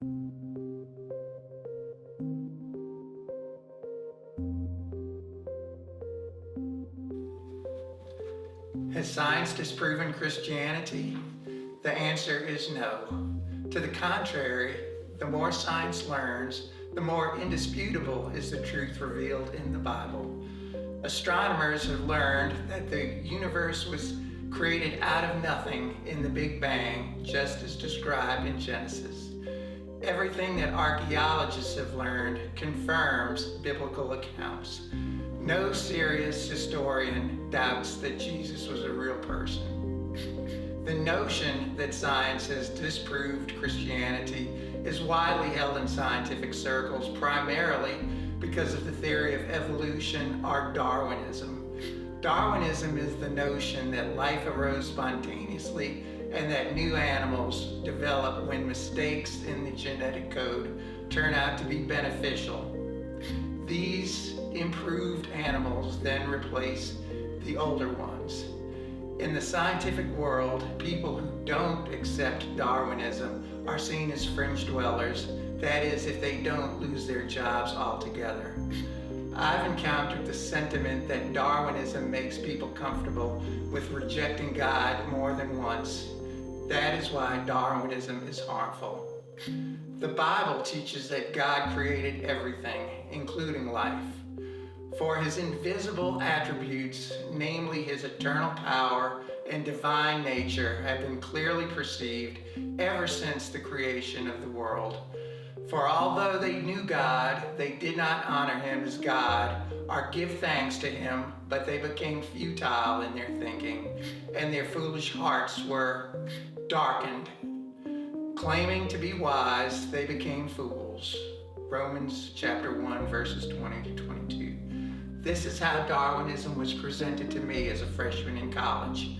Has science disproven Christianity? The answer is no. To the contrary, the more science learns, the more indisputable is the truth revealed in the Bible. Astronomers have learned that the universe was created out of nothing in the Big Bang, just as described in Genesis. Everything that archaeologists have learned confirms biblical accounts. No serious historian doubts that Jesus was a real person. The notion that science has disproved Christianity is widely held in scientific circles, primarily because of the theory of evolution or Darwinism. Darwinism is the notion that life arose spontaneously and that new animals develop when mistakes in the genetic code turn out to be beneficial. These improved animals then replace the older ones. In the scientific world, people who don't accept Darwinism are seen as fringe dwellers, that is, if they don't lose their jobs altogether. I've encountered the sentiment that Darwinism makes people comfortable with rejecting God more than once. That is why Darwinism is harmful. The Bible teaches that God created everything, including life. For his invisible attributes, namely his eternal power and divine nature, have been clearly perceived ever since the creation of the world. For although they knew God, they did not honor him as God or give thanks to him, but they became futile in their thinking, and their foolish hearts were darkened. Claiming to be wise, they became fools. Romans chapter 1, verses 20 to 22. This is how Darwinism was presented to me as a freshman in college.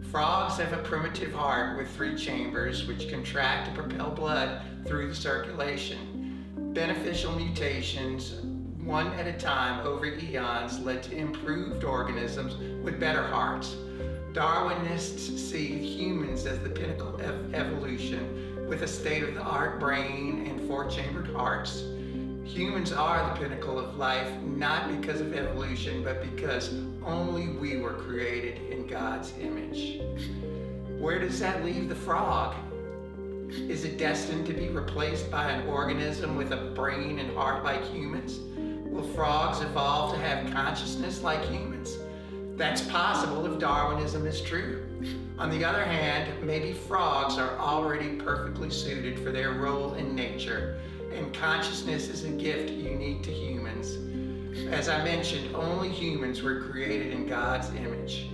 Frogs have a primitive heart with 3 chambers which contract to propel blood through the circulation. Beneficial mutations, one at a time over eons, led to improved organisms with better hearts. Darwinists see humans as the pinnacle of evolution with a state-of-the-art brain and 4-chambered hearts. Humans are the pinnacle of life, not because of evolution, but because only we were created in God's image. Where does that leave the frog? Is it destined to be replaced by an organism with a brain and heart like humans? Will frogs evolve to have consciousness like humans? That's possible if Darwinism is true. On the other hand, maybe frogs are already perfectly suited for their role in nature, and consciousness is a gift unique to humans. As I mentioned, only humans were created in God's image.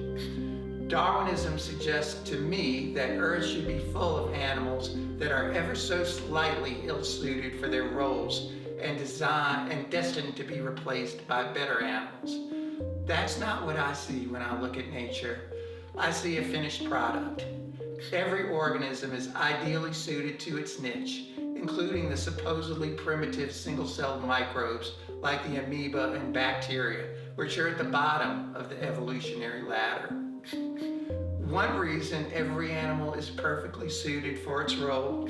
Darwinism suggests to me that Earth should be full of animals that are ever so slightly ill-suited for their roles and destined to be replaced by better animals. That's not what I see when I look at nature. I see a finished product. Every organism is ideally suited to its niche, including the supposedly primitive single-celled microbes like the amoeba and bacteria, which are at the bottom of the evolutionary ladder. One reason every animal is perfectly suited for its role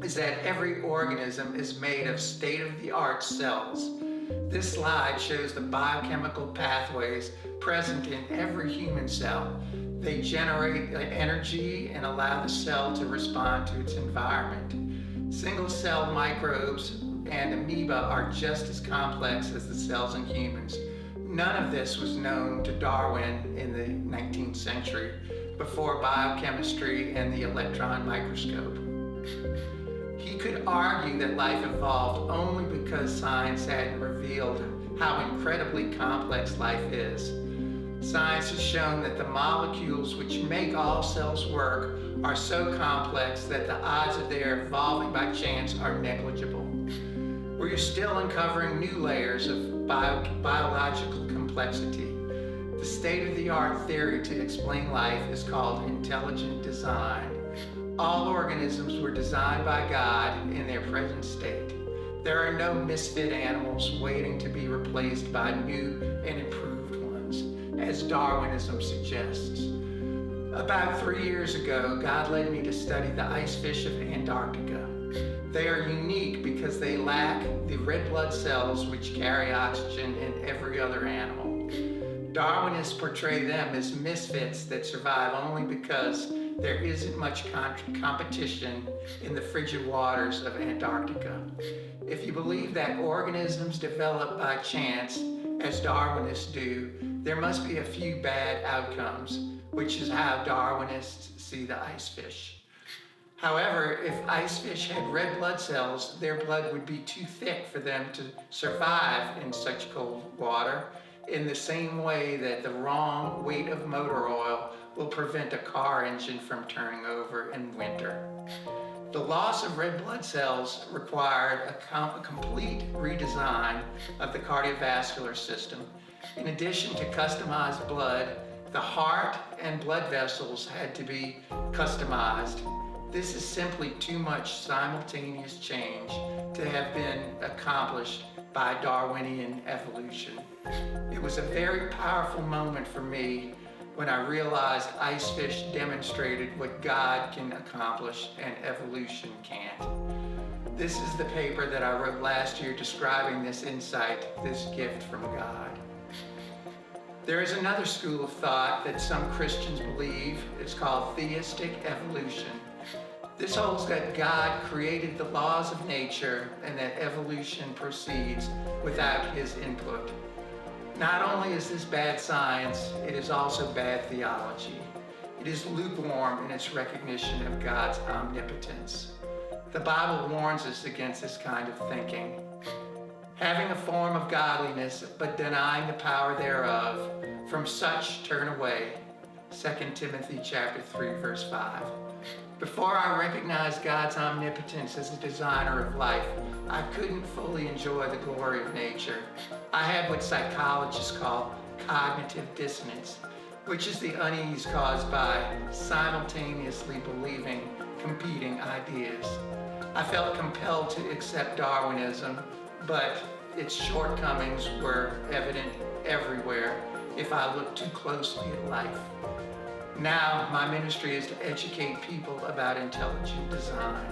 is that every organism is made of state-of-the-art cells. This slide shows the biochemical pathways present in every human cell. They generate energy and allow the cell to respond to its environment. Single-celled microbes and amoeba are just as complex as the cells in humans. None of this was known to Darwin in the 19th century, before biochemistry and the electron microscope. He could argue that life evolved only because science hadn't revealed how incredibly complex life is. Science has shown that the molecules which make all cells work are so complex that the odds of their evolving by chance are negligible. We're still uncovering new layers of biological complexity. The state-of-the-art theory to explain life is called intelligent design. All organisms were designed by God in their present state. There are no misfit animals waiting to be replaced by new and improved ones, as Darwinism suggests. About 3 years ago, God led me to study the ice fish of Antarctica. They are unique because they lack the red blood cells which carry oxygen in every other animal. Darwinists portray them as misfits that survive only because there isn't much competition in the frigid waters of Antarctica. If you believe that organisms develop by chance, as Darwinists do, there must be a few bad outcomes, which is how Darwinists see the ice fish. However, if ice fish had red blood cells, their blood would be too thick for them to survive in such cold water, in the same way that the wrong weight of motor oil will prevent a car engine from turning over in winter. The loss of red blood cells required a complete redesign of the cardiovascular system. In addition to customized blood, the heart and blood vessels had to be customized. This is simply too much simultaneous change to have been accomplished by Darwinian evolution. It was a very powerful moment for me when I realized ice fish demonstrated what God can accomplish and evolution can't. This is the paper that I wrote last year describing this insight, this gift from God. There is another school of thought that some Christians believe. It's called Theistic Evolution. This holds that God created the laws of nature and that evolution proceeds without his input. Not only is this bad science, it is also bad theology. It is lukewarm in its recognition of God's omnipotence. The Bible warns us against this kind of thinking. Having a form of godliness, but denying the power thereof, from such turn away. 2 Timothy chapter 3, verse 5. Before I recognized God's omnipotence as the designer of life, I couldn't fully enjoy the glory of nature. I had what psychologists call cognitive dissonance, which is the unease caused by simultaneously believing competing ideas. I felt compelled to accept Darwinism, but its shortcomings were evident everywhere if I looked too closely at life. Now, my ministry is to educate people about intelligent design.